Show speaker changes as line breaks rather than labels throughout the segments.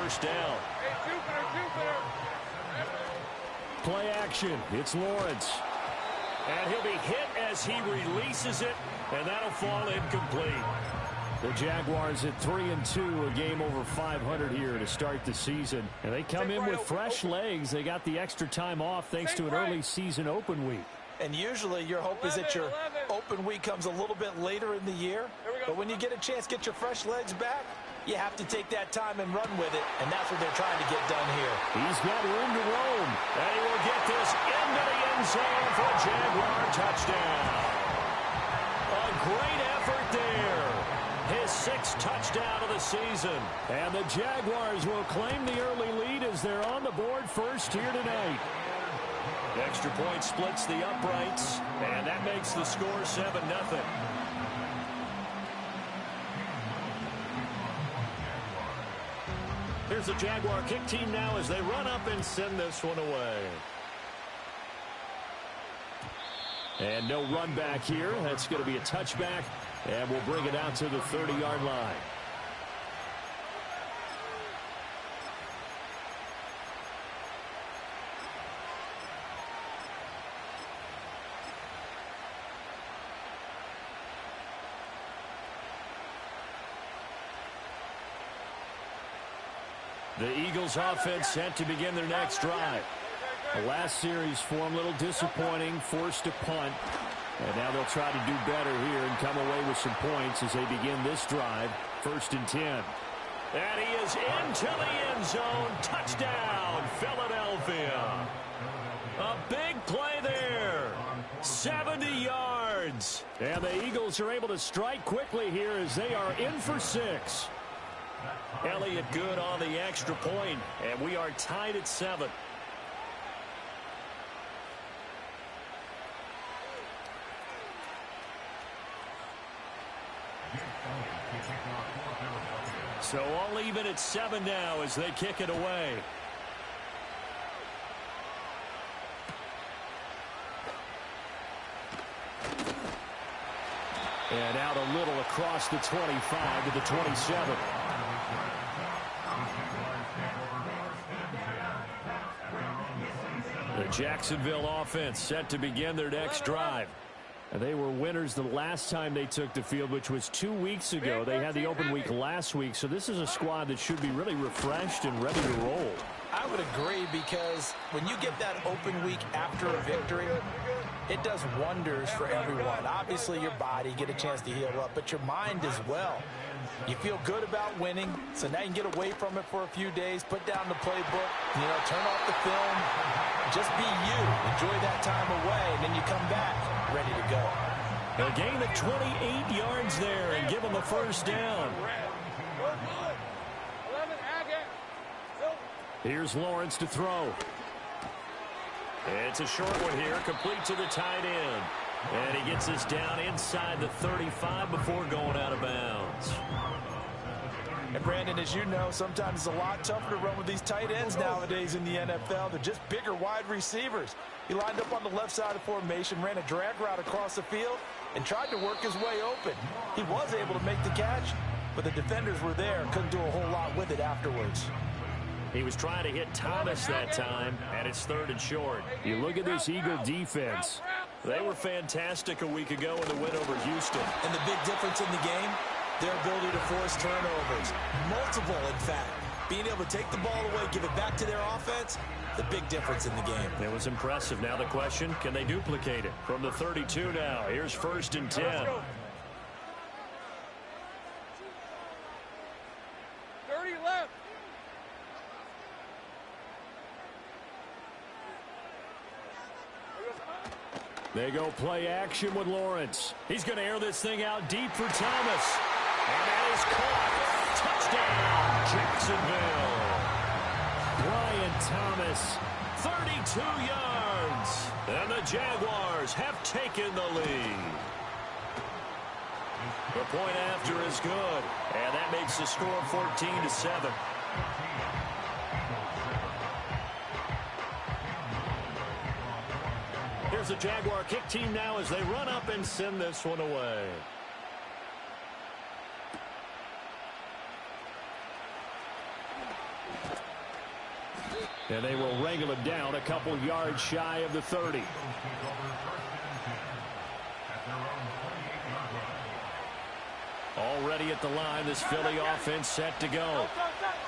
first down. Play action. It's Lawrence. And he'll be hit as he releases it, and that'll fall incomplete. The Jaguars at 3-2, a game over 500 here to start the season. And they come in with fresh legs. They got the extra time off thanks to an early season open week.
And usually your hope is that your open week comes a little bit later in the year. But when you get a chance to get your fresh legs back, you have to take that time and run with it. And that's what they're trying to get done here.
He's got room to roam. And he will get this into the end zone for a Jaguar touchdown. A great effort there. His 6th touchdown of the season. And the Jaguars will claim the early lead as they're on the board first here tonight. Extra point splits the uprights, and that makes the score 7-0. Here's the Jaguar kick team now as they run up and send this one away. And no run back here. That's going to be a touchback, and we'll bring it out to the 30-yard line. The Eagles offense set to begin their next drive. The last series for them a little disappointing, forced to punt. And now they'll try to do better here and come away with some points as they begin this drive. 1st and 10. And he is into the end zone. Touchdown, Philadelphia. A big play there. 70 yards. And the Eagles are able to strike quickly here as they are in for 6. Elliott good on the extra point, and we are tied at 7. So all even at 7 now as they kick it away. And out a little across the 25 to the 27. The Jacksonville offense set to begin their next drive. And they were winners the last time they took the field, which was 2 weeks ago. They had the open week last week, so this is a squad that should be really refreshed and ready to roll.
I would agree, because when you get that open week after a victory, it does wonders for everyone. Obviously, your body, get a chance to heal up, but your mind as well. You feel good about winning, so now you can get away from it for a few days, put down the playbook, turn off the film, just be you. Enjoy that time away, and then you come back ready to go.
A gain of 28 yards there and give them a first down. Here's Lawrence to throw. It's a short one here, complete to the tight end. And he gets this down inside the 35 before going out of bounds.
And Brandon, as you know, sometimes it's a lot tougher to run with these tight ends nowadays in the NFL. They're just bigger wide receivers. He lined up on the left side of formation, ran a drag route across the field, and tried to work his way open. He was able to make the catch, but the defenders were there, couldn't do a whole lot with it afterwards.
He was trying to hit Thomas that time, and it's 3rd and short. You look at this Eagle defense. They were fantastic a week ago in the win over Houston.
And the big difference in the game, their ability to force turnovers. Multiple, in fact. Being able to take the ball away, give it back to their offense, the big difference in the game.
It was impressive. Now the question, can they duplicate it? From the 32 now, here's 1st and 10.
30 left.
They go play action with Lawrence. He's going to air this thing out deep for Thomas. And that is caught. Touchdown, Jacksonville. Brian Thomas, 32 yards. And the Jaguars have taken the lead. The point after is good. And that makes the score 14-7. Here's the Jaguar kick team now as they run up and send this one away. And they will wrangle him down a couple yards shy of the 30. Already at the line, this Philly offense set to go.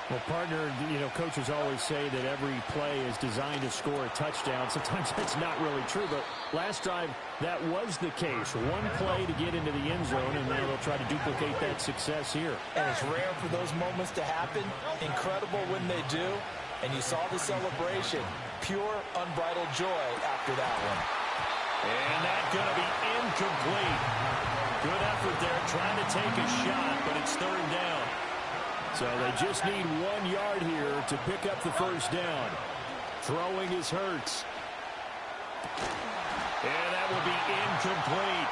Well, partner, coaches always say that every play is designed to score a touchdown. Sometimes that's not really true, but last drive, that was the case. One play to get into the end zone, and now they'll try to duplicate that success here.
And it's rare for those moments to happen. Incredible when they do. And you saw the celebration. Pure, unbridled joy after that one.
And that's going to be incomplete. Good effort there, trying to take a shot, but it's third down. So they just need 1 yard here to pick up the first down. Throwing is Hurts. And that will be incomplete.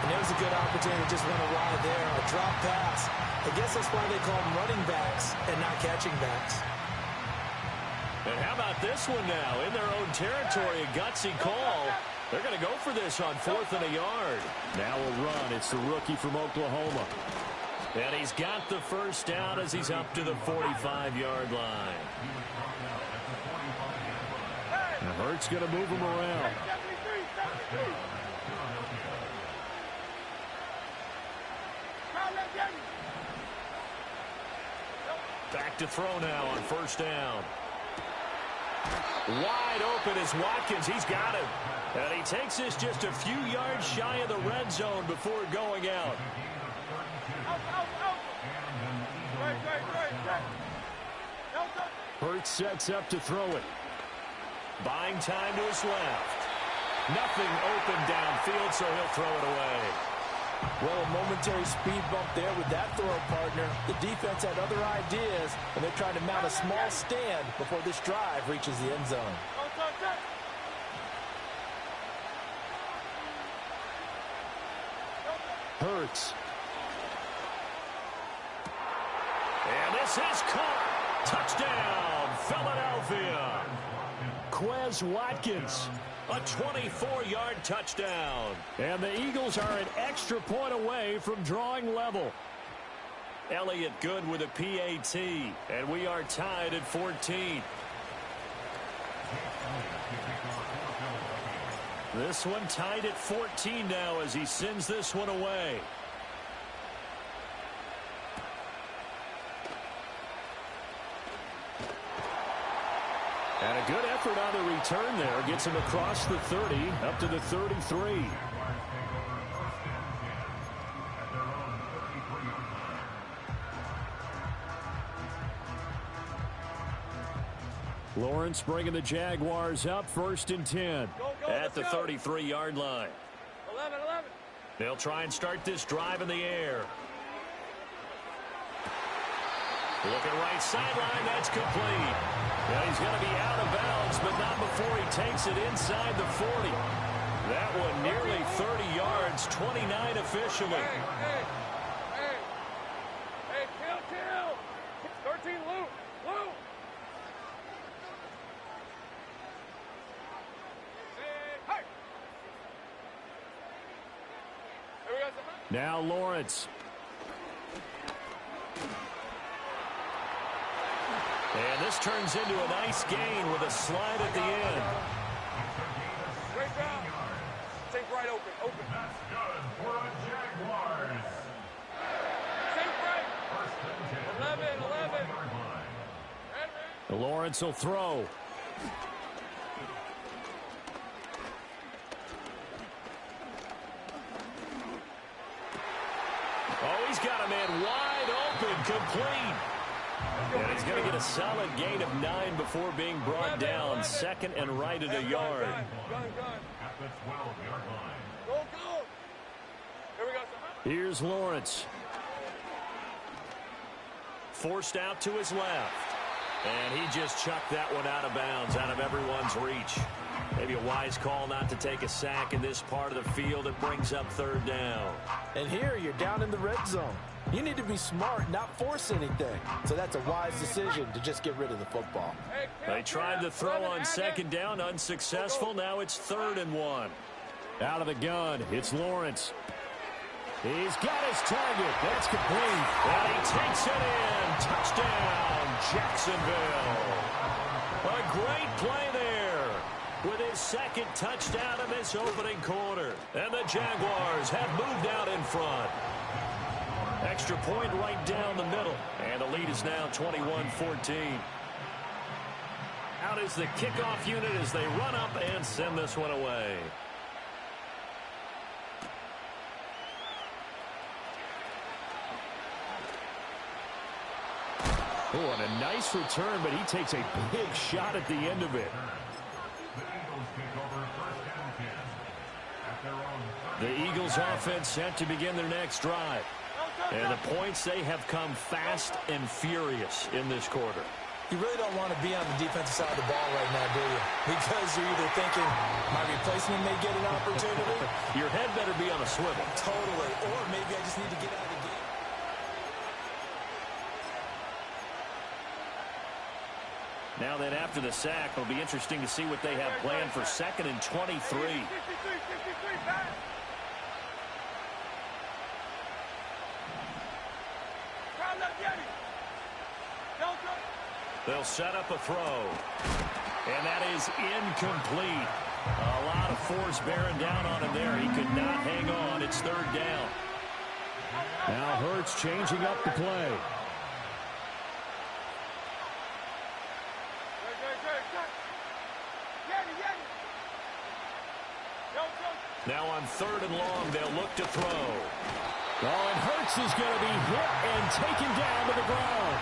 And there's a good opportunity to just run a ride there. A drop pass. I guess that's why they call them running backs and not catching backs.
And how about this one now? In their own territory, a gutsy call. They're going to go for this on 4th and a yard. Now a run. It's the rookie from Oklahoma. And he's got the first down as he's up to the 45-yard line. And Hurts going to move him around. Back to throw now on first down. Wide open is Watkins. He's got him. And he takes this just a few yards shy of the red zone before going out. Hurts sets up to throw it. Buying time to his left. Nothing open downfield, so he'll throw it away.
Well, a momentary speed bump there with that throw, partner. The defense had other ideas, and they're trying to mount a small stand before this drive reaches the end zone.
Hurts. And this is caught. Touchdown, Philadelphia. Quez Watkins. A 24-yard touchdown. And the Eagles are an extra point away from drawing level. Elliott good with a PAT. And we are tied at 14. This one tied at 14 now as he sends this one away. And a good effort on the return there. Gets him across the 30, up to the 33. Lawrence bringing the Jaguars up, 1st and 10. At the 33-yard line.
11.
They'll try and start this drive in the air. Looking right sideline, that's complete. Yeah, he's going to be out of bounds, but not before he takes it inside the 40. That one nearly 30 yards, 29 officially.
Hey, kill. 13, Lou. Hey. Here we go.
Now Lawrence. And this turns into a nice gain with a slide at the end.
Great job. Take right open.
That's good for the Jaguars.
Take right. 11.
Lawrence will throw. Oh, he's got a man wide open, complete. And he's going to get a solid gain of 9 before being brought down. 2nd and right at a yard.
Gun.
At the 12-yard line.
Go. Here we go.
Here's Lawrence. Forced out to his left. And he just chucked that one out of bounds, out of everyone's reach. Maybe a wise call not to take a sack in this part of the field. It brings up 3rd down.
And here you're down in the red zone. You need to be smart, not force anything. So that's a wise decision to just get rid of the football.
They tried to throw on 2nd down, unsuccessful. Now it's 3rd and 1. Out of the gun, it's Lawrence. He's got his target. That's complete. And he takes it in. Touchdown, Jacksonville. A great play there with his second touchdown of this opening quarter. And the Jaguars have moved out in front. Extra point right down the middle. And the lead is now 21-14. Out is the kickoff unit as they run up and send this one away. Oh, and a nice return, but he takes a big shot at the end of it. The Eagles offense set to begin their next drive. And the points, they have come fast and furious in this quarter.
You really don't want to be on the defensive side of the ball right now, do you? Because you're either thinking, my replacement may get an opportunity.
Your head better be on a swivel.
Totally. Or maybe I just need to get out of the game.
Now then, after the sack, it'll be interesting to see what they have planned for 2nd and 23.
63, pass. Crowd up, Yeti. Don't go.
They'll set up a throw. And that is incomplete. A lot of force bearing down on him there. He could not hang on. It's 3rd down. Now Hurts changing up the play. Now on 3rd and long, they'll look to throw. Oh, and Hurts is going to be hit and taken down to the ground.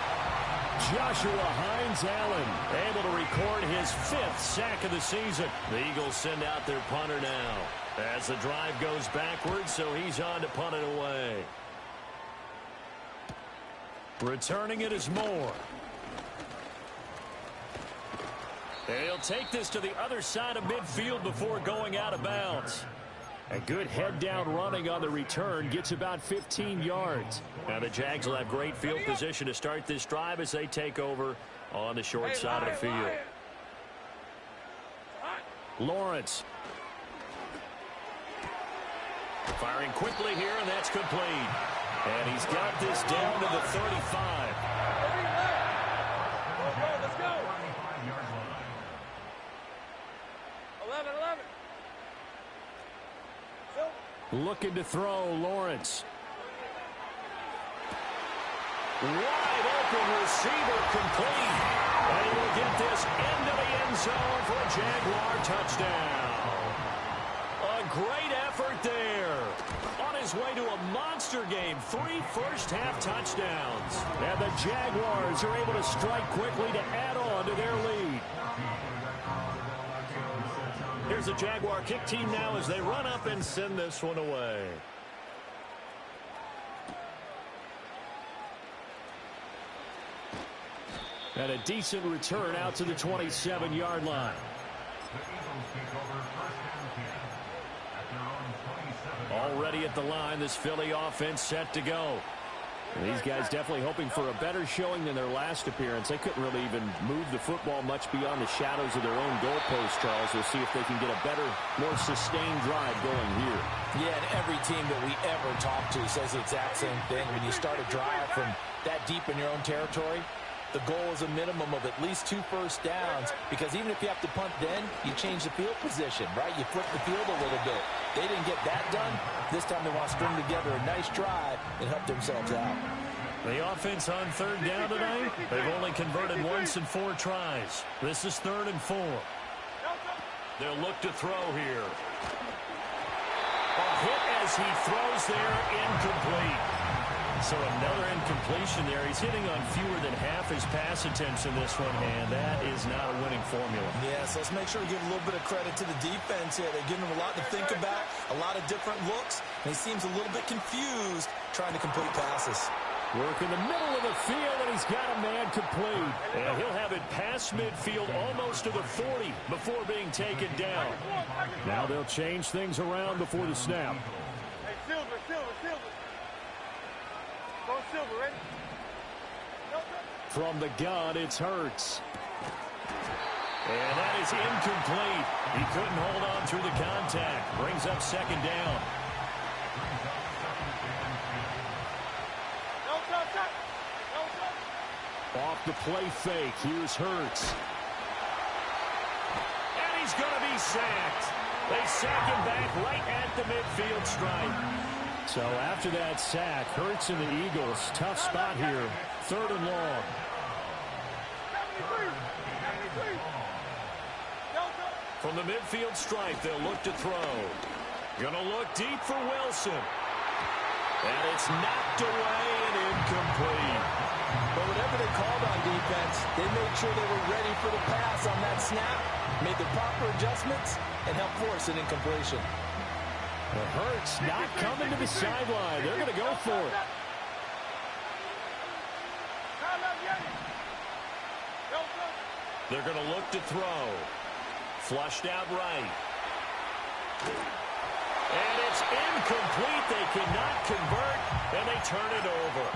Joshua Hines-Allen able to record his 5th sack of the season. The Eagles send out their punter now as the drive goes backwards, so he's on to punt it away. Returning it is Moore. And he'll take this to the other side of midfield before going out of bounds. A good head-down running on the return gets about 15 yards. Now the Jags will have great field position to start this drive as they take over on the short side of the field. Lawrence. Firing quickly here, and that's complete. And he's got this down to the 35.
Let's go. 11.
Looking to throw, Lawrence. Wide open receiver complete. And he will get this into the end zone for a Jaguar touchdown. A great effort there. On his way to a monster game, 3 first-half touchdowns. And the Jaguars are able to strike quickly to add on to their lead. Here's the Jaguar kick team now as they run up and send this one away. And a decent return out to the 27-yard line. Already at the line, this Philly offense set to go. And these guys definitely hoping for a better showing than their last appearance. They couldn't really even move the football much beyond the shadows of their own goalpost, Charles. We'll see if they can get a better, more sustained drive going here.
Yeah, and every team that we ever talk to says the exact same thing. When you start a drive from that deep in your own territory, the goal is a minimum of at least 2 first downs, because even if you have to punt then, you change the field position, right? You flip the field a little bit. They didn't get that done. This time they want to string together a nice drive and help themselves out.
The offense on 3rd down tonight, they've only converted once in 4 tries. This is 3rd and 4. They'll look to throw here. A hit as he throws there, incomplete. So another incompletion there. He's hitting on fewer than half his pass attempts in this one, and that is not a winning formula.
Yes, let's make sure we give a little bit of credit to the defense here. They're giving him a lot to think about, a lot of different looks, and he seems a little bit confused trying to complete passes.
Work in the middle of the field, and he's got a man complete. And he'll have it past midfield almost to the 40 before being taken down. Now they'll change things around before the snap.
Hey, Silver. Go Silver, ready?
From the gun, it's Hurts. And that is incomplete. He couldn't hold on through the contact. Brings up 2nd down. Off the play fake, here's Hurts. he's going to be sacked. They sack him back right at the midfield stripe. So after that sack, Hurts and the Eagles, tough spot here. 3rd and long. From the midfield stripe, they'll look to throw. Gonna look deep for Wilson. And it's knocked away and incomplete.
But whatever they called on defense, they made sure they were ready for the pass on that snap, made the proper adjustments, and helped force an incompletion.
The Hurts not coming to the sideline. They're going to go for it. They're going to look to throw. Flushed out right. And it's incomplete. They cannot convert, and they turn it over.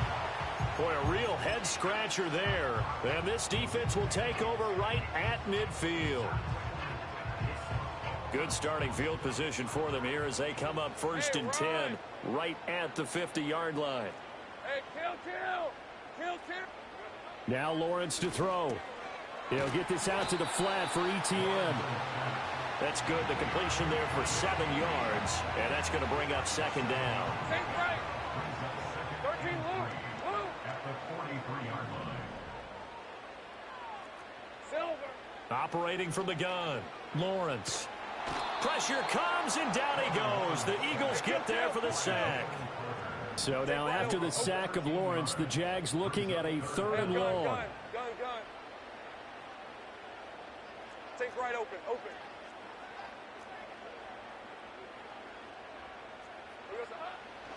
Boy, a real head-scratcher there. And this defense will take over right at midfield. Good starting field position for them here as they come up 1st and 10 right at the 50-yard line.
Hey, kill.
Now Lawrence to throw. He'll get this out to the flat for Etienne. That's good. The completion there for 7 yards, and that's going to bring up 2nd down.
Take right. 13, Luke.
At the 43-yard line.
Silver.
Operating from the gun, Lawrence. Pressure comes, and down he goes. The Eagles get there for the sack. So now after the sack of Lawrence, the Jags looking at a 3rd and long.
Gun. Take right, open.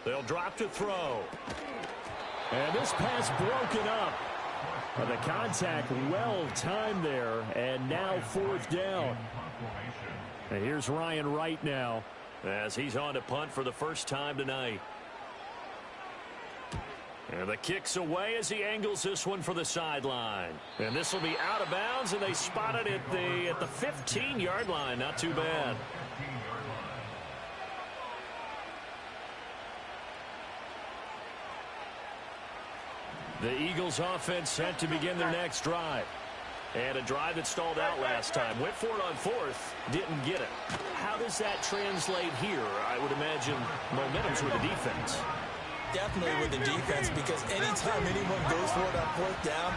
They'll drop to throw. And this pass broken up. But the contact well timed there, and now 4th down. And here's Ryan Wright now as he's on to punt for the first time tonight. And the kick's away as he angles this one for the sideline. And this will be out of bounds, and they spot it at the 15-yard line. Not too bad. The Eagles offense set to begin their next drive. And a drive that stalled out last time. Went for it on 4th. Didn't get it. How does that translate here? I would imagine momentum's with the defense.
Definitely with the defense, because anytime anyone goes for it on 4th down,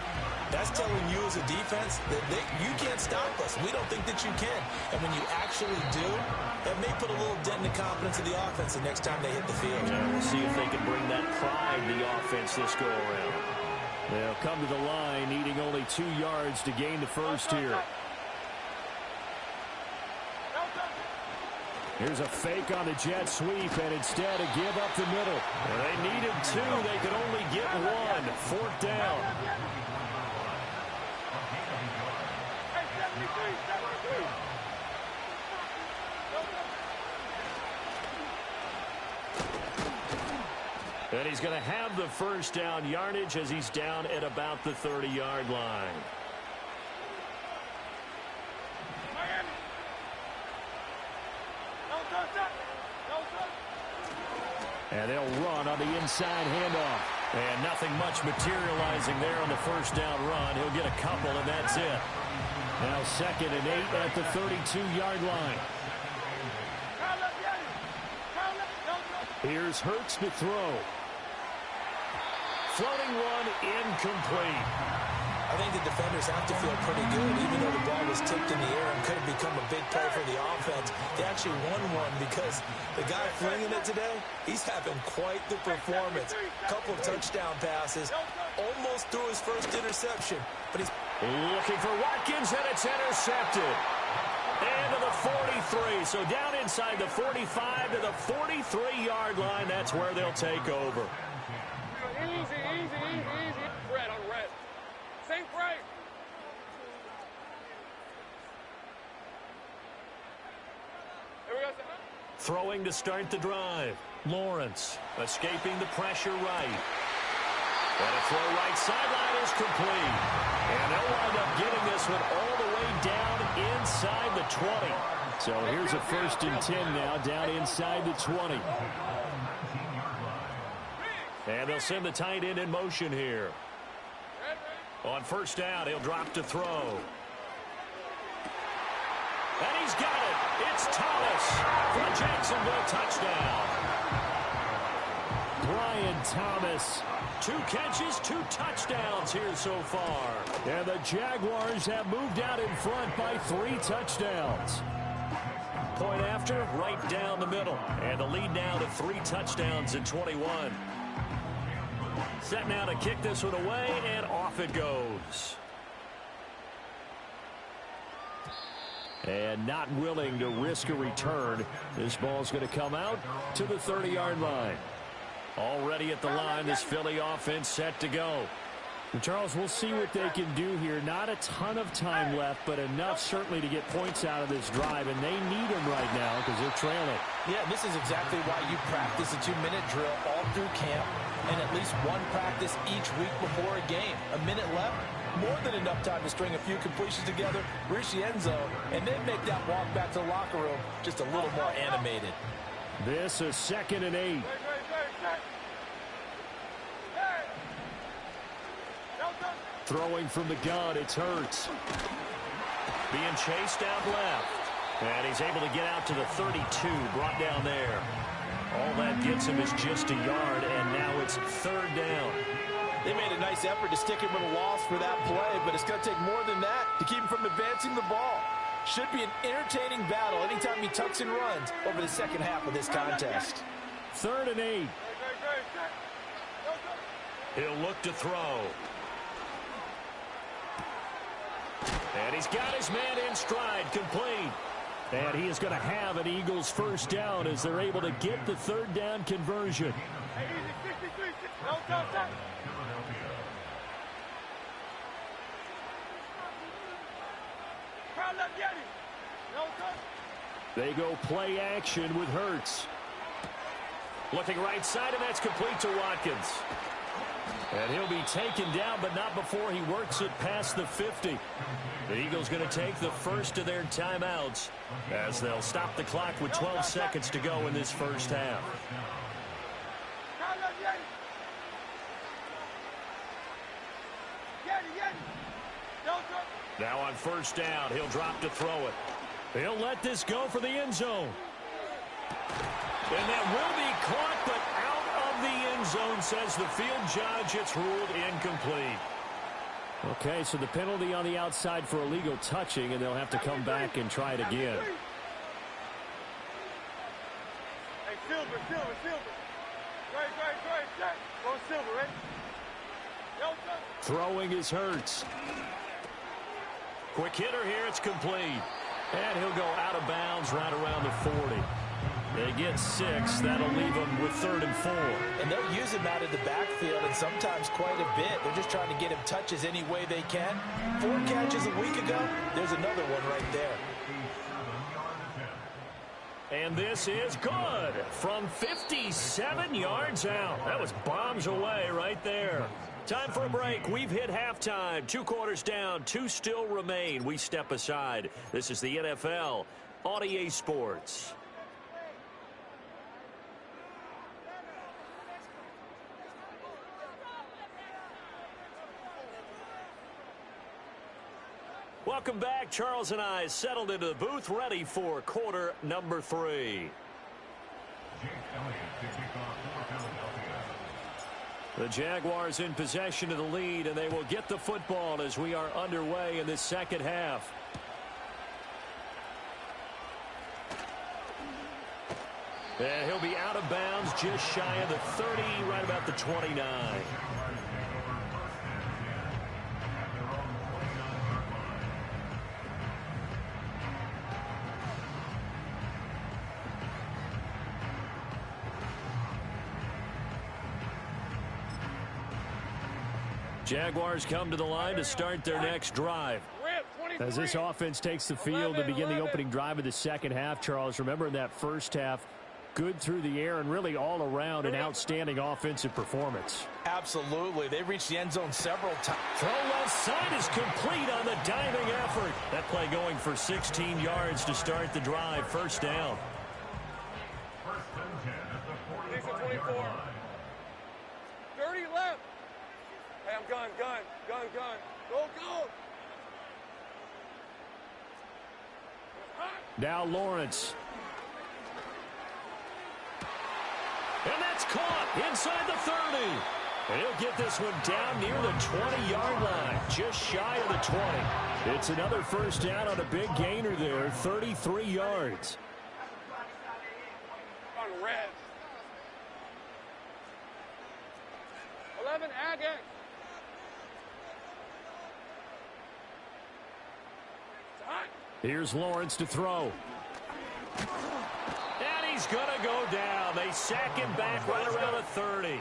that's telling you as a defense that you can't stop us. We don't think that you can. And when you actually do, that may put a little dent in the confidence of the offense the next time they hit the field.
Yeah, we'll see if they can bring that pride to the offense this go around. They'll come to the line, needing only 2 yards to gain the first here. Here's a fake on the jet sweep, and instead a give up the middle. And they needed 2. They could only get 1. 4th down. And he's going to have the first down yardage as he's down at about the 30-yard line. And they'll run on the inside handoff. And nothing much materializing there on the first down run. He'll get a couple, and that's it. Now 2nd and 8 at the 32-yard line. Here's Hurts to throw. Floating one, incomplete.
I think the defenders have to feel pretty good, even though the ball was tipped in the air and could have become a big play for the offense. They actually won one because the guy flinging it today, he's having quite the performance. Couple of touchdown passes, almost threw his first interception, but he's
looking for Watkins, and it's intercepted. And to the 43, so down inside the 45 to the 43-yard line. That's where they'll take over.
Easy. Red on red. Same right. Here we go.
Throwing to start the drive. Lawrence escaping the pressure right. And a throw right sideline is complete. And they'll wind up getting this one all the way down inside the 20. So here's a 1st and 10 now, down inside the 20. And they'll send the tight end in motion here. On 1st down, he'll drop to throw. And he's got it. It's Thomas for a Jacksonville touchdown. Brian Thomas, 2 catches, 2 touchdowns here so far. And the Jaguars have moved out in front by 3 touchdowns. Point after, right down the middle. And the lead now to 3 touchdowns in 21. Set now to kick this one away, and off it goes. And not willing to risk a return. This ball's going to come out to the 30-yard line. Already at the line, this Philly offense set to go. And Charles, we'll see what they can do here. Not a ton of time left, but enough certainly to get points out of this drive, and they need them right now because they're trailing.
Yeah, this is exactly why you practice a 2-minute drill all through camp and at least one practice each week before a game. A minute left, more than enough time to string a few completions together, reach the end zone, and then make that walk back to the locker room just a little more animated.
This is 2nd and 8. Throwing from the gun, it's Hurts. Being chased out left. And he's able to get out to the 32, brought down there. All that gets him is just a yard, and now it's 3rd down.
They made a nice effort to stick him with a loss for that play, but it's going to take more than that to keep him from advancing the ball. Should be an entertaining battle anytime he tucks and runs over the second half of this contest.
3rd and 8. He'll look to throw. And he's got his man in stride, complete. And he is going to have an Eagles first down as they're able to get the 3rd down conversion. They go play action with Hurts. Looking right side, and that's complete to Watkins. And he'll be taken down, but not before he works it past the 50. The Eagles going to take the first of their timeouts as they'll stop the clock with 12 seconds to go in this first half. Now on first down, he'll drop to throw it. He'll let this go for the end zone. And that will be caught, but out of the end zone, says the field judge. It's ruled incomplete. Okay, so the penalty on the outside for illegal touching, and they'll have to come back and try it again.
Hey, Silver. Right. Go Silver, right?
Throwing is Hurts. Quick hitter here, it's complete. And he'll go out of bounds right around the 40. They get 6. That'll leave them with 3rd and 4.
And they'll use him out of the backfield and sometimes quite a bit. They're just trying to get him touches any way they can. 4 catches a week ago. There's another one right there.
And this is good from 57 yards out. That was bombs away right there. Time for a break. We've hit halftime. 2 quarters down. 2 still remain. We step aside. This is the NFL on EA Sports. Welcome back. Charles and I settled into the booth, ready for quarter number 3. The Jaguars in possession of the lead, and they will get the football as we are underway in this second half. And he'll be out of bounds just shy of the 30, right about the 29. Jaguars come to the line to start their next drive. As this offense takes the field to begin the opening drive of the second half, Charles, remember in that first half, good through the air and really all around an outstanding offensive performance.
Absolutely. They reached the end zone several times.
Throw left side is complete on the diving effort. That play going for 16 yards to start the drive. First down.
First and 10 at the 24. 30 left. Hey, I'm gun. Go. Hot.
Now Lawrence. And that's caught inside the 30. And he'll get this one down near the 20-yard line, just shy of the 20. It's another first down on a big gainer there, 33 yards.
On regs. 11 Agate.
Here's Lawrence to throw. And he's going to go down. They sack him back right around the 30.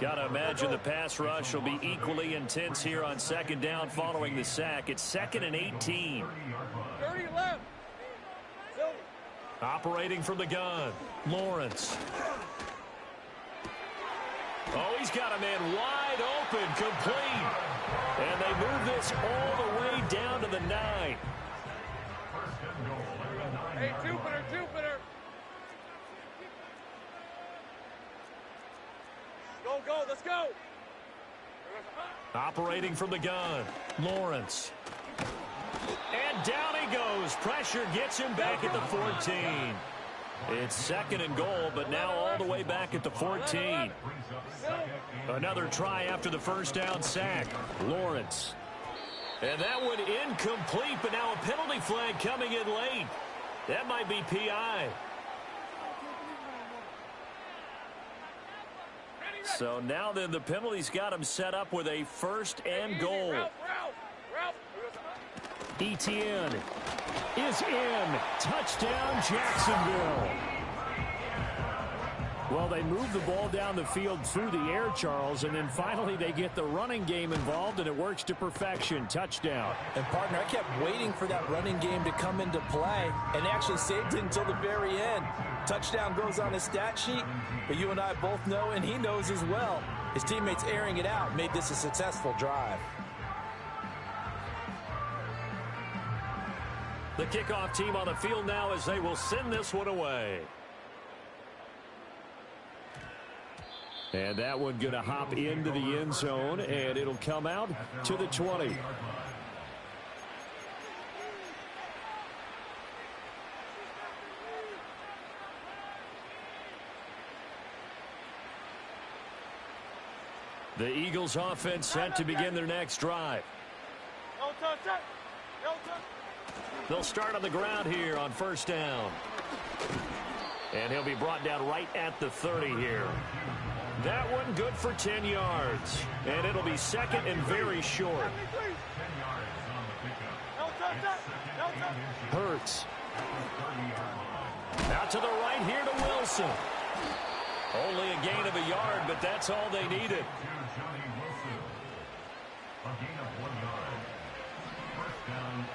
Got to imagine the pass rush will be equally intense here on second down following the sack. It's 2nd and 18.
30 left.
Operating from the gun, Lawrence. Oh, he's got a man wide open, complete. And they move this all the way down to the 9.
Hey, Jupiter, Jupiter. Go, go, let's go.
Operating from the gun, Lawrence. And down he goes. Pressure gets him back at the 14. It's 2nd and goal, but now all the way back at the 14. Another try after the first down sack. Lawrence. And that one incomplete, but now a penalty flag coming in late. That might be PI. So now then the penalty's got him set up with a 1st and goal. Etienne is in. Touchdown, Jacksonville. Well, they move the ball down the field through the air, Charles, and then finally they get the running game involved, and it works to perfection. Touchdown.
And, partner, I kept waiting for that running game to come into play and actually saved it until the very end. Touchdown goes on his stat sheet, but you and I both know, and he knows as well, his teammates airing it out made this a successful drive.
The kickoff team on the field now as they will send this one away. And that one going to hop into the end zone, and it'll come out to the 20. The Eagles offense set to begin their next drive. They'll start on the ground here on first down. And he'll be brought down right at the 30 here. That one good for 10 yards. And it'll be 2nd and very short. Hurts. Out to the right here to Wilson. Only a gain of a yard, but that's all they needed.
A gain of 1 yard. First down.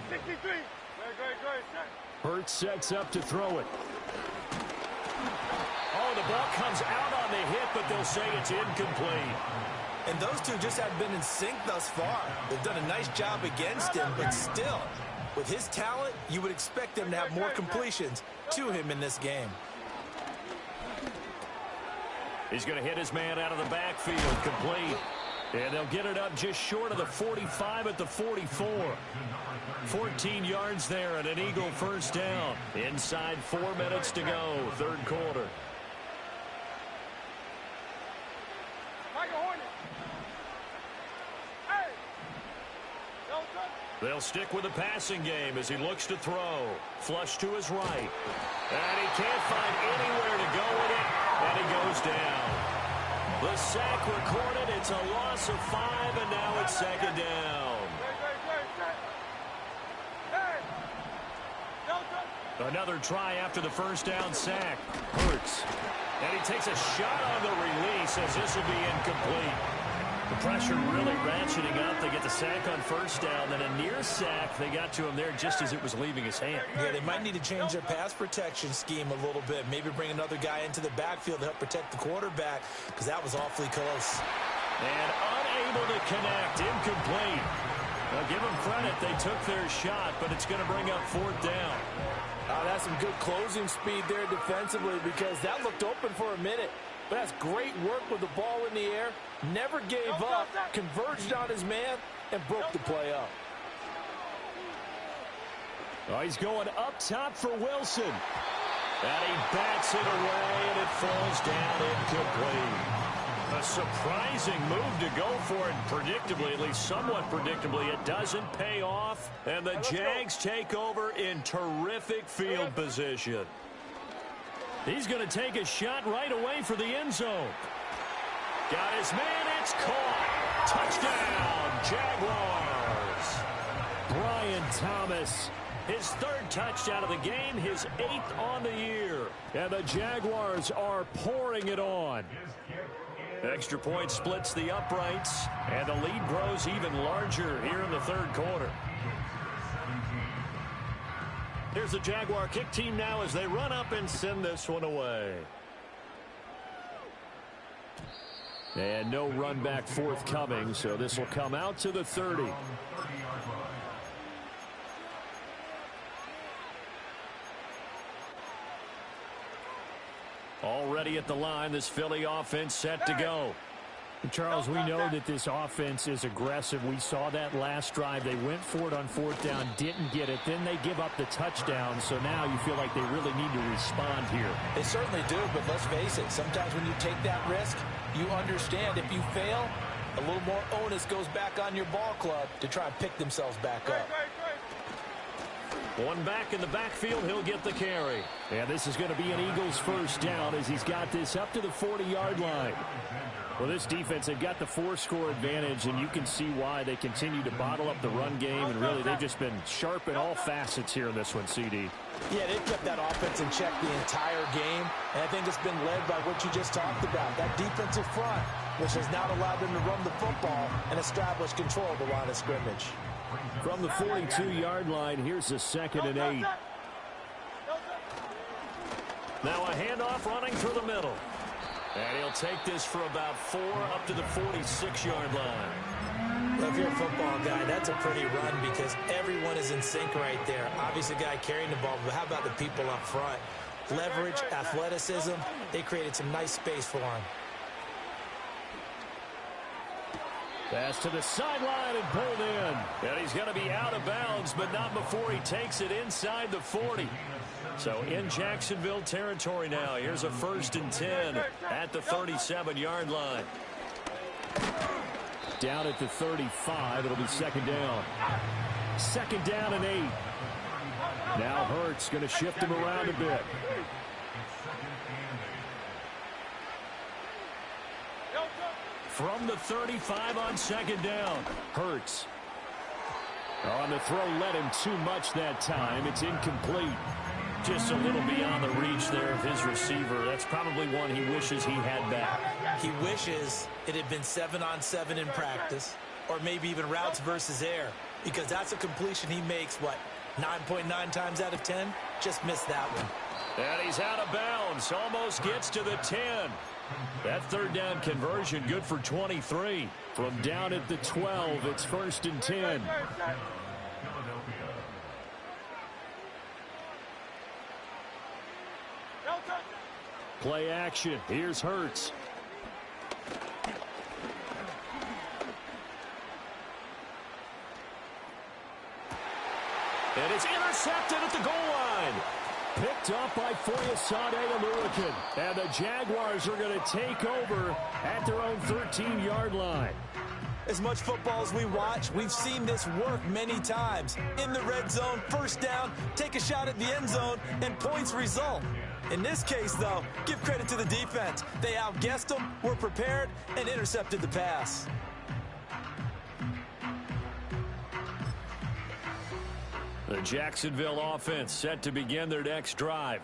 63. Great.
Hurts sets up to throw it. Oh, the ball comes out on the hit, but they'll say it's incomplete.
And those two just have been in sync thus far. They've done a nice job against him, but still, with his talent, you would expect them to have more completions to him in this game.
He's going to hit his man out of the backfield, complete. And they'll get it up just short of the 45 at the 44. 14 yards there and an Eagle first down. Inside 4 minutes to go, third quarter. They'll stick with the passing game as he looks to throw. Flush to his right. And he can't find anywhere to go with it. And he goes down. The sack recorded. It's a loss of 5, and now it's 2nd down. Another try after the first down sack. Hurts. And he takes a shot on the release as this will be incomplete. The pressure really ratcheting up. They get the sack on first down, then a near sack. They got to him there just as it was leaving his hand.
Yeah, they might need to change their pass protection scheme a little bit. Maybe bring another guy into the backfield to help protect the quarterback, because that was awfully close.
And unable to connect. Incomplete. Now, give them credit. They took their shot, but it's going to bring up 4th down.
That's some good closing speed there defensively, because that looked open for a minute. But that's great work with the ball in the air. Never gave up, converged on his man, and broke the play up.
Oh, he's going up top for Wilson. And he bats it away, and it falls down incomplete. A surprising move to go for it, predictably, at least somewhat predictably. It doesn't pay off, and the Jags take over in terrific field position. He's going to take a shot right away for the end zone. Got his man, it's caught. Touchdown, Jaguars. Brian Thomas, his third touchdown of the game, his 8th on the year. And the Jaguars are pouring it on. Extra point splits the uprights, and the lead grows even larger here in the third quarter. Here's the Jaguar kick team now as they run up and send this one away. And no run back forthcoming, so this will come out to the 30. Already at the line, this Philly offense set to go.
Charles, we know that this offense is aggressive. We saw that last drive. They went for it on 4th down, didn't get it. Then they give up the touchdown, so now you feel like they really need to respond here.
They certainly do, but let's face it. Sometimes when you take that risk, you understand if you fail, a little more onus goes back on your ball club to try and pick themselves back up.
One back in the backfield, he'll get the carry.
And this is going to be an Eagles first down as he's got this up to the 40-yard line. Well, this defense, they've got the 4-score advantage, and you can see why they continue to bottle up the run game, and really they've just been sharp in all facets here in this one, CD.
Yeah, they've kept that offense in check the entire game, and I think it's been led by what you just talked about, that defensive front, which has not allowed them to run the football and establish control of the line of scrimmage.
From the 42-yard line, here's a 2nd and 8. Now a handoff running through the middle. And he'll take this for about 4 up to the 46-yard line.
Well, if you're a football guy, that's a pretty run because everyone is in sync right there. Obviously, the guy carrying the ball, but how about the people up front? Leverage, athleticism, they created some nice space for him.
Pass to the sideline and pulled in. And he's going to be out of bounds, but not before he takes it inside the 40. So in Jacksonville territory now. Here's a 1st and 10 at the 37-yard line.
Down at the 35, it'll be 2nd down. 2nd down and 8. Now Hurts going to shift him around a bit.
From the 35 on 2nd down, Hurts.
On the throw, led him too much that time. It's incomplete.
Just a little beyond the reach there of his receiver. That's probably one he wishes he had back.
He wishes it had been 7-on-7 in practice, or maybe even routes versus air, because that's a completion he makes, 9.9 times out of 10? Just missed that one.
And he's out of bounds. Almost gets to the 10. That 3rd down conversion good for 23.
From down at the 12, it's 1st and 10.
Play action. Here's Hurts. And it's intercepted at the goal line. Picked up by Foyesade Aluakin. And the Jaguars are going to take over at their own 13-yard line.
As much football as we watch, we've seen this work many times. In the red zone, 1st down, take a shot at the end zone, and points result. In this case, though, give credit to the defense. They outguessed them, were prepared, and intercepted the pass.
The Jacksonville offense set to begin their next drive.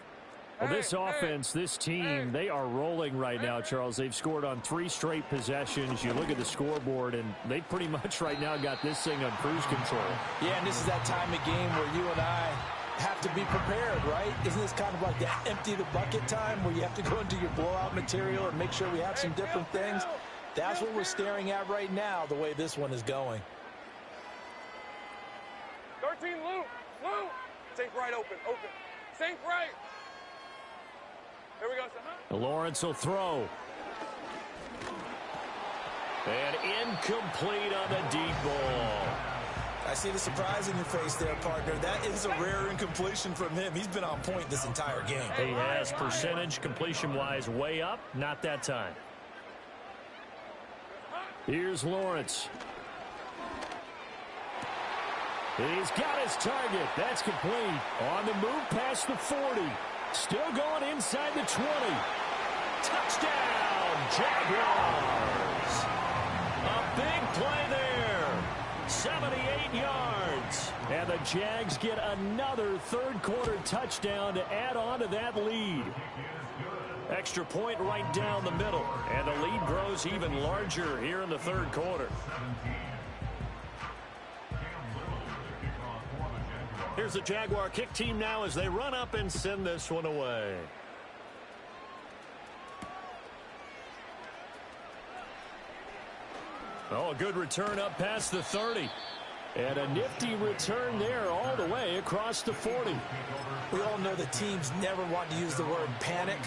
Well, this offense, this team, they are rolling right now, Charles. They've scored on 3 straight possessions. You look at the scoreboard, and they pretty much right now got this thing on cruise control.
Yeah, and this is that time of game where you and I have to be prepared, right? Isn't this kind of like that empty the bucket time where you have to go into your blowout material and make sure we have some different things? That's what we're staring at right now, the way this one is going.
13 loop. Sink right open. Sink right. Here we go, son.
Lawrence will throw. And incomplete on the deep ball.
I see the surprise in your face there, partner. That is a rare incompletion from him. He's been on point this entire game.
He has percentage completion-wise way up. Not that time. Here's Lawrence. He's got his target. That's complete. On the move past the 40. Still going inside the 20. Touchdown, Jaguars. A big play there. 78 yards. And the Jags get another third-quarter touchdown to add on to that lead. Extra point right down the middle. And the lead grows even larger here in the third quarter. Here's the Jaguar kick team now as they run up and send this one away. Oh, a good return up past the 30. And a nifty return there all the way across the 40.
We all know the teams never want to use the word panic.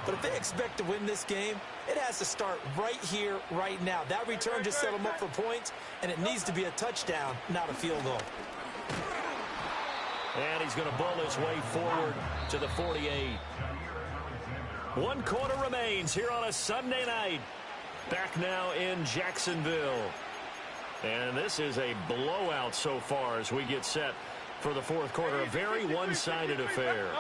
But if they expect to win this game, it has to start right here, right now. That return just set them up for points, and it needs to be a touchdown, not a field goal.
And he's going to bull his way forward to the 48. 1 quarter remains here on a Sunday night. Back now in Jacksonville. And this is a blowout so far as we get set for the fourth quarter. A very one-sided affair.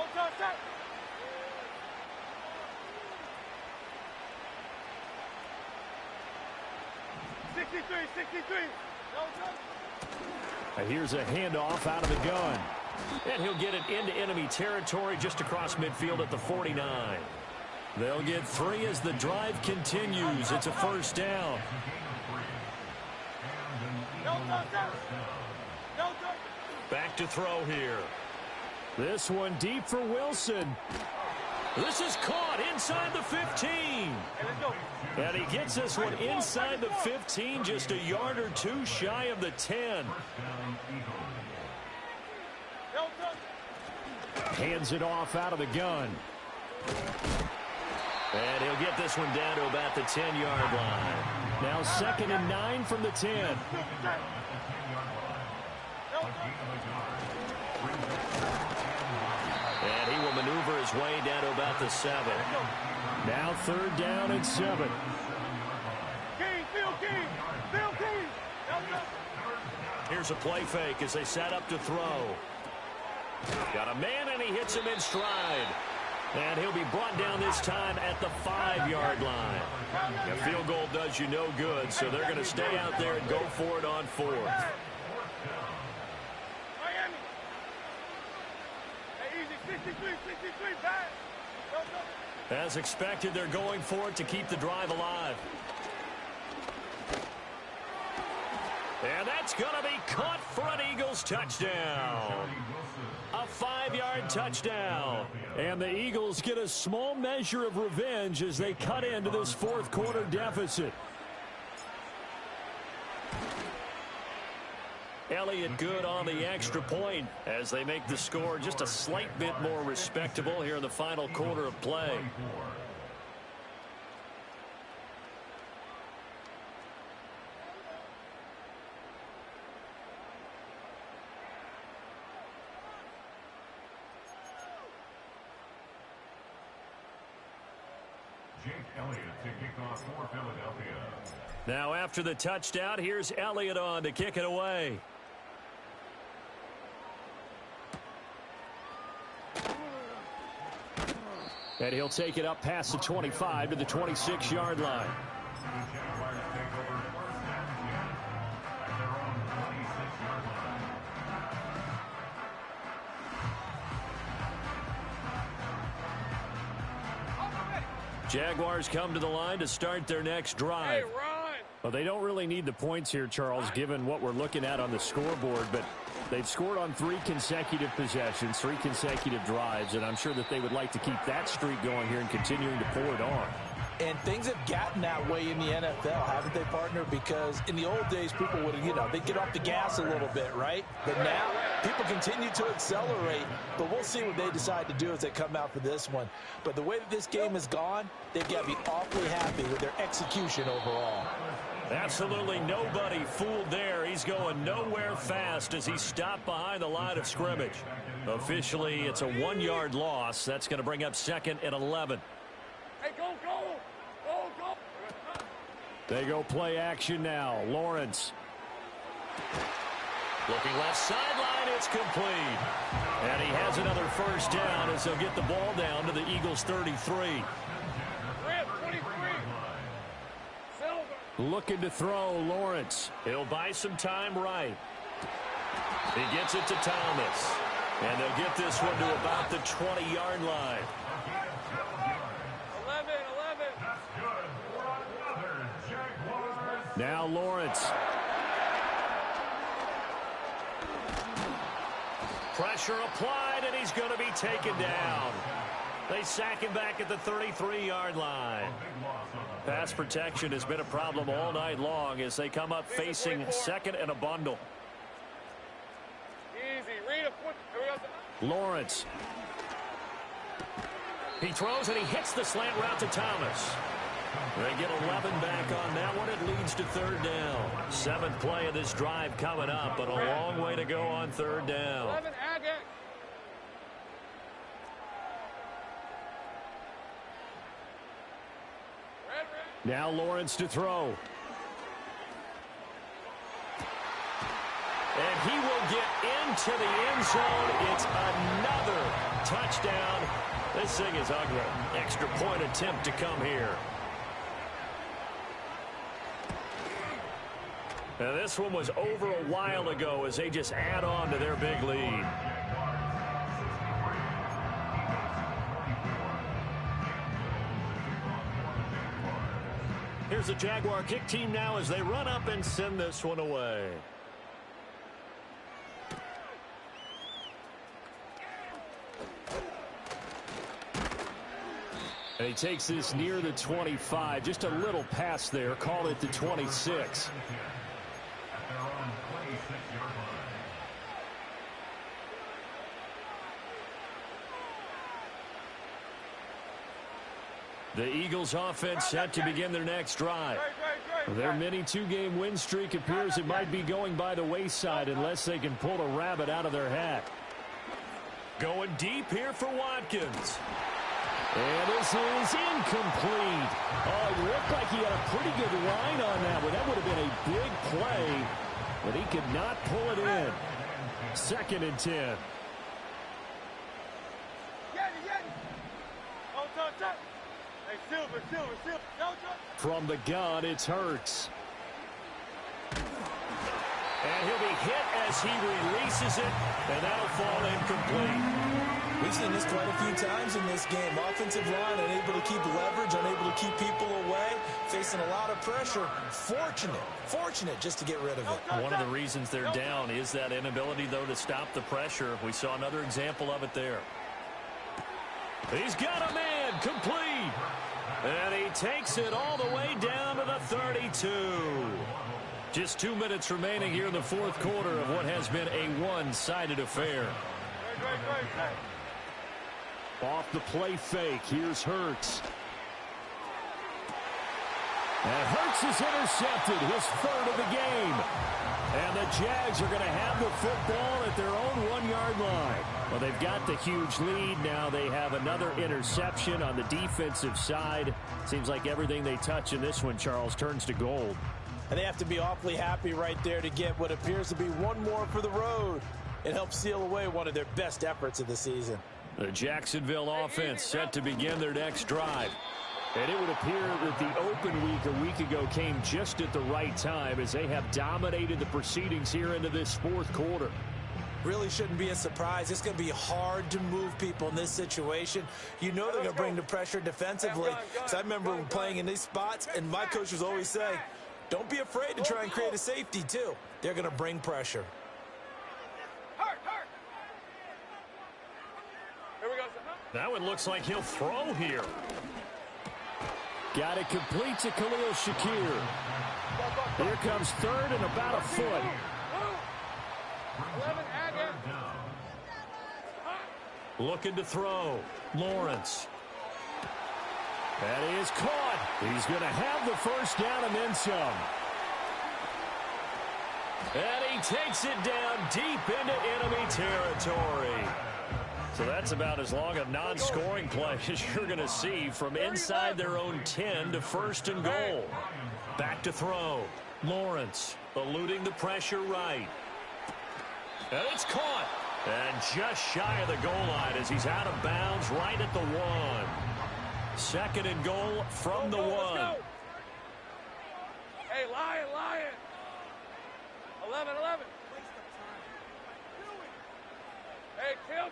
63.
Here's a handoff out of the gun. And he'll get it into enemy territory just across midfield at the 49. They'll get 3 as the drive continues. It's a first down. Back to throw here. This one deep for Wilson. This is caught inside the 15. And he gets this one inside the 15, just a yard or 2 shy of the 10. Hands it off out of the gun. And he'll get this one down to about the 10-yard line. Now 2nd and 9 from the 10. And he will maneuver his way down to about the 7. Now 3rd down and 7. Here's a play fake as they set up to throw. Got a man, and he hits him in stride. And he'll be brought down this time at the 5-yard line. A field goal does you no good, so they're going to stay out there and go for it on 4th. As expected, they're going for it to keep the drive alive. And that's going to be caught for an Eagles touchdown. A 5-yard touchdown. And the Eagles get a small measure of revenge as they cut into this fourth quarter deficit. Elliott good on the extra point as they make the score just a slight bit more respectable here in the final quarter of play.
Jake Elliott to kick off for Philadelphia.
Now after the touchdown, here's Elliott on to kick it away. And he'll take it up past the 25 to the 26-yard line. Jaguars come to the line to start their next drive. Well, they don't really need the points here, Charles, given what we're looking at on the scoreboard, but they've scored on 3 consecutive possessions, 3 consecutive drives, and I'm sure that they would like to keep that streak going here and continuing to pour it on.
And things have gotten that way in the NFL, haven't they, partner? Because in the old days, people would, they'd get off the gas a little bit, right? But now, people continue to accelerate. But we'll see what they decide to do as they come out for this one. But the way that this game has gone, they've got to be awfully happy with their execution overall.
Absolutely nobody fooled there. He's going nowhere fast as he stopped behind the line of scrimmage. Officially, it's a 1-yard loss. That's going to bring up 2nd and 11.
Hey, go, go! Go, go!
They go play action now. Lawrence.
Looking left sideline, it's complete. And he has another first down as they'll get the ball down to the Eagles' 33.
Rip, 23. Silver.
Looking to throw, Lawrence.
He'll buy some time right. He gets it to Thomas. And they'll get this one to about the 20-yard line.
11.
Now Lawrence.
Pressure applied, and he's going to be taken down. They sack him back at the 33-yard line. Pass protection has been a problem all night long as they come up facing 2nd and a bundle.
Easy. Read a foot. Here we go.
Lawrence.
He throws, and he hits the slant route to Thomas. They get 11 back on that one. It leads to 3rd down. 7th play of this drive coming up, but a long way to go on 3rd down.
11, Agate. Red.
Now Lawrence to throw.
And he will get into the end zone. It's another touchdown. This thing is ugly. Extra point attempt to come here. Now this one was over a while ago as they just add on to their big lead. Here's the Jaguar kick team now as they run up and send this one away.
And he takes this near the 25. Just a little pass there. Call it the 26.
The Eagles offense set to begin their next drive.
Their mini 2-game win streak appears it might be going by the wayside unless they can pull a rabbit out of their hat.
Going deep here for Watkins.
And this is incomplete. Oh, it looked like he had a pretty good line on that one. That would have been a big play, but he could not pull it in. 2nd and 10. From the gun, it's Hurts.
And he'll be hit as he releases it, and that'll fall incomplete.
We've seen this quite a few times in this game. Offensive line unable to keep leverage, unable to keep people away, facing a lot of pressure. Fortunate just to get rid of it.
One of the reasons they're down is that inability, though, to stop the pressure. We saw another example of it there. He's got a man, complete. And he takes it all the way down to the 32. Just 2 minutes remaining here in the 4th quarter of what has been a one-sided affair.
Off the play fake, here's Hurts. And Hurts is intercepted, his 3rd of the game. And the Jags are going to have the football at their own 1-yard line. Well, they've got the huge lead. Now they have another interception on the defensive side. Seems like everything they touch in this one, Charles, turns to gold.
And they have to be awfully happy right there to get what appears to be one more for the road. It helps seal away one of their best efforts of the season.
The Jacksonville offense set to begin their next drive.
And it would appear that the open week a week ago came just at the right time as they have dominated the proceedings here into this 4th quarter.
Really shouldn't be a surprise. It's going to be hard to move people in this situation. You know they're going to bring the pressure defensively. Because I remember playing in these spots, and my coach was always saying, don't be afraid to try and create a safety, too. They're going to bring pressure.
Here we go.
That one looks like he'll throw here.
Got it complete to Khalil Shakir. Here comes 3rd and about a foot.
11, Agate.
Looking to throw. Lawrence.
That is caught. He's going to have the first down and then some.
And he takes it down deep into enemy territory. So that's about as long a non-scoring play as you're going to see from inside their own 10 to 1st and goal. Back to throw. Lawrence eluding the pressure right. And it's caught. And just shy of the goal line as he's out of bounds right at the 1. 2nd and goal from the 1.
Hey, Lion. 11. Hey, kill.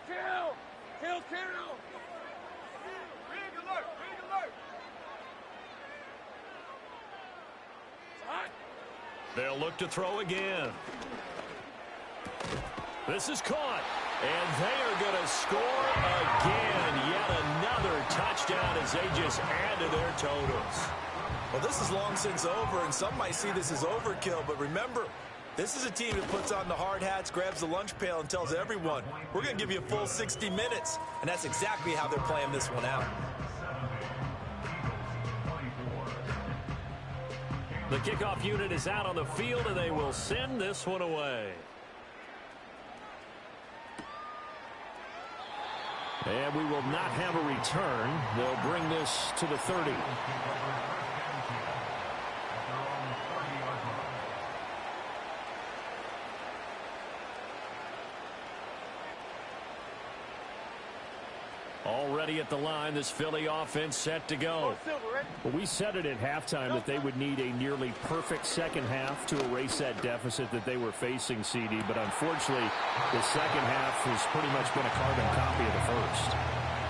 Big alert. Hot.
They'll look to throw again. This is caught. And they are going to score again. Yet another touchdown as they just add to their totals.
Well, this is long since over, and some might see this as overkill. But remember, this is a team that puts on the hard hats, grabs the lunch pail, and tells everyone, we're going to give you a full 60 minutes. And that's exactly how they're playing this one out.
The kickoff unit is out on the field, and they will send this one away. And we will not have a return. They'll bring this to the 30. Already at the line, this Philly offense set to go. Well, we said it at halftime that they would need a nearly perfect second half to erase that deficit that they were facing, CD. But unfortunately, the second half has pretty much been a carbon copy of the first.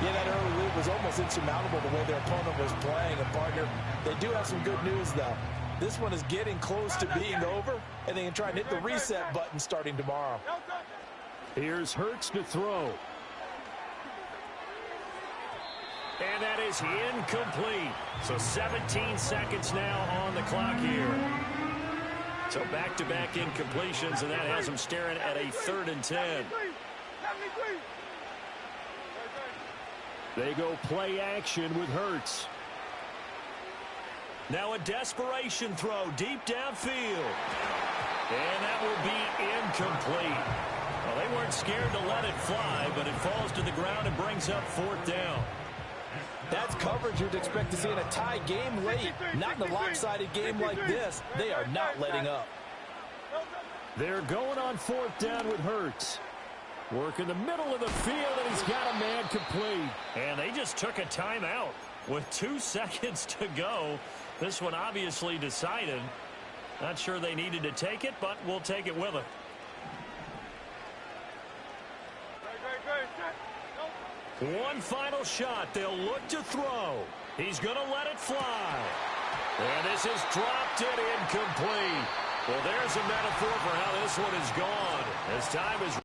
Yeah, that early lead was almost insurmountable the way their opponent was playing. And, partner, they do have some good news, though. This one is getting close to being over, and they can try and hit the reset button starting tomorrow.
Here's Hurts to throw. And that is incomplete. So 17 seconds now on the clock here. So back-to-back incompletions, and that has them staring at a 3rd and 10. They go play action with Hurts. Now a desperation throw deep downfield. And that will be incomplete. Well, they weren't scared to let it fly, but it falls to the ground and brings up 4th down.
That's coverage you'd expect to see in a tie game late. Not in a lopsided game like this. They are not letting up.
They're going on 4th down with Hurts. Work in the middle of the field, and he's got a man complete. And they just took a timeout with 2 seconds to go. This one obviously decided. Not sure they needed to take it, but we'll take it with them. One final shot. They'll look to throw. He's going to let it fly. And this is dropped and incomplete. Well, there's a metaphor for how this one is gone. As time is